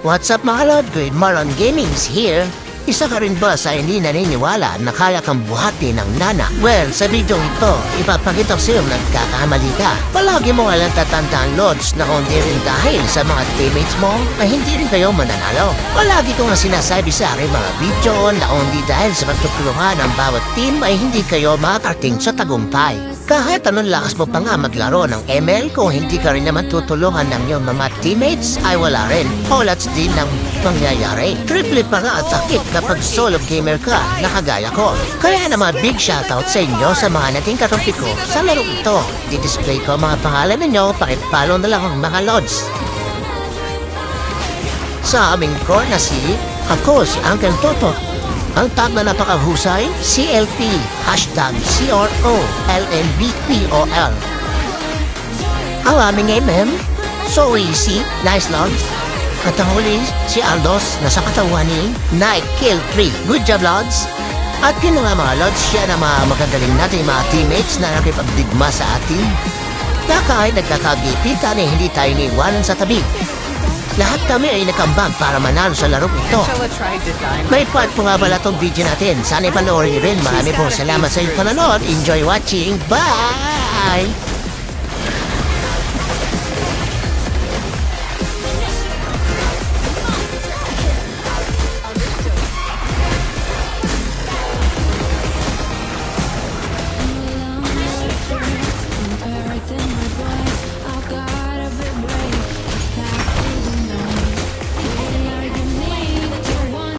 What's up mga lord? Good Marlon Gaming's here. Isa ka rin ba sa hindi naniniwala na kaya kang buhati ng nana? Well, sa video ito, ipapakita ko sa'yo nagkakamali ka. Palagi mo nga lang tatandaan, Lods, na kung di rin dahil sa mga teammates mo, ay hindi rin kayo mananalo. Palagi ko nga sinasabi sa aking mga video na kung di dahil sa pagtutulungan ng bawat team ay hindi kayo makakarating sa tagumpay. Kahit anong lakas mo pa nga maglaro ng ML, kung hindi ka rin naman tutulungan ng iyong mga teammates, ay wala rin. Holats din ng mangyayari. Triple pa nga at sakit kapag solo gamer ka, na kagaya ko. Kaya naman big shoutout sa inyo sa mga nating katumpi ko sa laro ito. Di-display ko mga pangalan ninyo, pakipalo na lang ang mga lods. Sa aming core na ako si Uncle Toto. Ang tag na napakahusay, CLP, hashtag CROLNBPOL. Ang aming MM, so easy, nice logs. At ang huli, si Aldos na sa katawan ni Night Kill 3. Good job, Lods! At yun nga mga Lods, siya na mga magagaling natin mga teammates na nakipagdigma sa atin. Na kahit nagkakagipitan ay hindi tayo niiwanan sa tabi. Lahat kami ay nakambag para manalo sa larong ito. May part po nga pala itong video natin. Sana ipanoorin rin. Marami pong salamat sa inyong panonood. Enjoy watching. Bye!